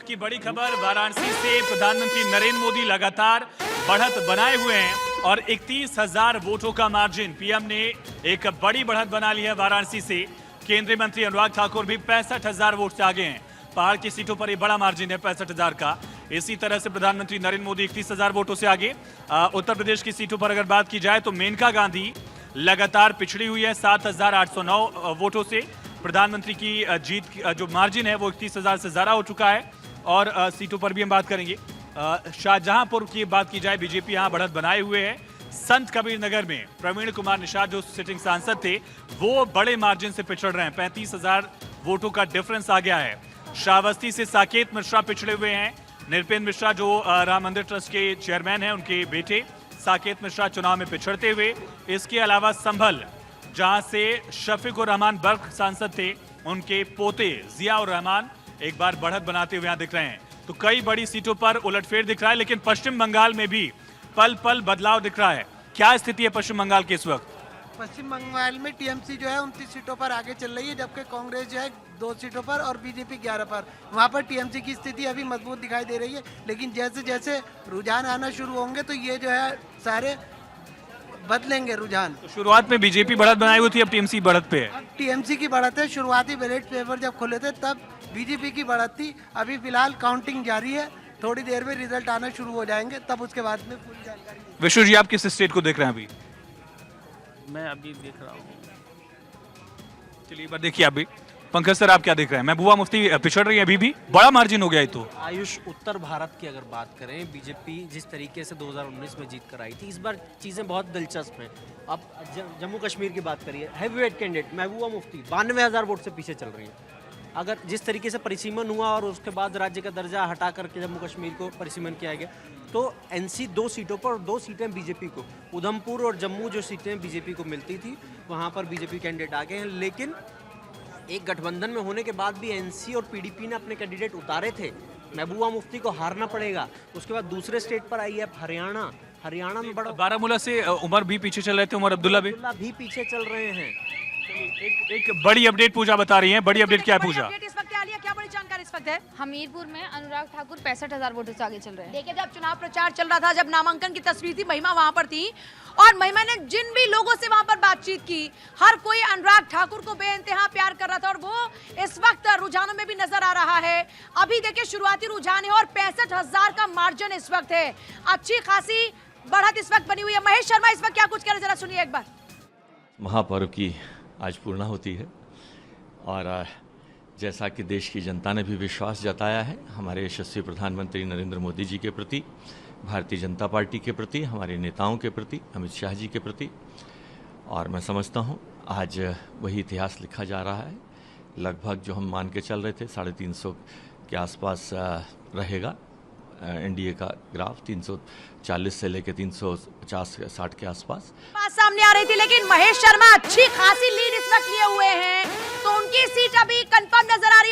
वक्त की बड़ी खबर वाराणसी से प्रधानमंत्री नरेंद्र मोदी लगातार बढ़त बनाए हुए हैं और 31,000 वोटों का मार्जिन। पीएम ने एक बड़ी बढ़त बना ली है वाराणसी से। केंद्रीय मंत्री अनुराग ठाकुर भी 65,000 वोट से आगे हैं। पहाड़ की सीटों पर ये बड़ा मार्जिन है 65,000 का। इसी तरह से प्रधानमंत्री नरेंद्र मोदी 31,000 वोटों से आगे। उत्तर प्रदेश की सीटों पर अगर बात की जाए तो मेनका गांधी लगातार पिछड़ी हुई है 7,809 वोटों से। प्रधानमंत्री की जीत जो मार्जिन है वो 31,000 से ज्यादा हो चुका है। और सीटों पर भी हम बात करेंगे। शाहजहांपुर की बात की जाए, बीजेपी यहां बढ़त बनाए हुए है। संत कबीर नगर में प्रवीण कुमार निषाद जो सिटिंग सांसद थे वो बड़े मार्जिन से पिछड़ रहे हैं। 35,000 वोटों का डिफरेंस आ गया है। श्रावस्ती से साकेत मिश्रा पिछड़े हुए हैं। नृपेंद्र मिश्रा जो राम मंदिर ट्रस्ट के चेयरमैन हैं, उनके बेटे साकेत मिश्रा चुनाव में पिछड़ते हुए। इसके अलावा संभल जहां से शफीकुर रहमान बर्क सांसद थे, उनके पोते जियाउर रहमान एक बार बढ़त बनाते हुए यहां दिख रहे हैं। तो कई बड़ी सीटों पर उलटफेर दिख रहा है। लेकिन पश्चिम बंगाल में भी पल पल बदलाव दिख रहा है। क्या स्थिति है पश्चिम बंगाल की इस वक्त? पश्चिम बंगाल में टीएमसी जो है 29 सीटों पर आगे चल रही है, जबकि कांग्रेस जो है 2 सीटों पर और बीजेपी 11 पर। वहां पर टीएमसी की स्थिति अभी मजबूत दिखाई दे रही है। लेकिन जैसे जैसे रुझान आना शुरू होंगे तो ये जो है सारे बदलेंगे रुझान। तो शुरुआत में बीजेपी बढ़त बनाई हुई थी, अब टीएमसी बढ़त पे है। अब टीएमसी की बढ़त है। शुरुआती बैलेट पेपर जब खुले थे तब बीजेपी की बढ़त थी। अभी फिलहाल काउंटिंग जारी है। थोड़ी देर में रिजल्ट आना शुरू हो जाएंगे, तब उसके बाद में पूरी जानकारी। विश्व जी, आप किस स्टेट को देख रहे हैं अभी? मैं अभी देख रहा हूँ। चलिए एक बार देखिए आप भी। पंकज सर, आप क्या देख रहे हैं? महबूबा मुफ्ती पिछड़ रही है, अभी भी बड़ा मार्जिन हो गया है। तो आयुष, उत्तर भारत की अगर बात करें, बीजेपी जिस तरीके से 2019 में जीत कर आई थी, इस बार चीज़ें बहुत दिलचस्प हैं। अब जम्मू कश्मीर की बात करिए, heavyweight candidate Mehbooba Mufti 92,000 vote से पीछे चल रही है। अगर जिस तरीके से परिसीमन हुआ और उसके बाद राज्य का दर्जा हटा करके जम्मू कश्मीर को परिसीमन किया गया, तो एनसी 2 सीटों पर और 2 सीटें बीजेपी को, उधमपुर और जम्मू जो सीटें बीजेपी को मिलती थी वहाँ पर बीजेपी कैंडिडेट आ गए हैं। लेकिन एक गठबंधन में होने के बाद भी एनसी और पीडीपी ने अपने कैंडिडेट उतारे थे। महबूबा मुफ्ती को हारना पड़ेगा। उसके बाद दूसरे स्टेट पर आई है हरियाणा में बड़ा बारामूला से उमर भी पीछे चल रहे थे, उमर अब्दुल्ला भी पीछे चल रहे हैं। एक बड़ी अपडेट पूजा बता रही है। बड़ी अपडेट क्या है पूजा? इस वक्त क्या लिया, क्या बड़ी जानकारी इस वक्त है? हमीरपुर में अनुराग ठाकुर 65,000 वोटों से आगे चल रहे हैं। देखिए, जब चुनाव प्रचार चल रहा था, जब नामांकन की तस्वीर थी, महिमा वहां पर थी और महिमा ने जिन भी लोगों से वहां पर बातचीत की, हर कोई अनुराग ठाकुर को बेइंतहा प्यार कर रहा था और वो इस वक्त रुझानों में भी नजर आ रहा है। अभी देखिए शुरुआती रुझान है और 65,000 का मार्जिन इस वक्त है। अच्छी खासी बढ़त इस वक्त बनी हुई है। महेश शर्मा इस वक्त क्या कुछ कह रहे, जरा सुनिए एक बार। महापर्व की आज पूर्णा होती है और जैसा कि देश की जनता ने भी विश्वास जताया है हमारे यशस्वी प्रधानमंत्री नरेंद्र मोदी जी के प्रति, भारतीय जनता पार्टी के प्रति, हमारे नेताओं के प्रति, अमित शाह जी के प्रति, और मैं समझता हूं आज वही इतिहास लिखा जा रहा है। लगभग जो हम मान के चल रहे थे 350 के आसपास रहेगा एनडीए का ग्राफ, 340 से लेकर 350-60 के आसपास बात सामने आ रही थी। लेकिन महेश शर्मा अच्छी खासी लीड इस वक्त लिए हुए हैं, तो उनकी सीट अभी कंफर्म नजर आ रही है।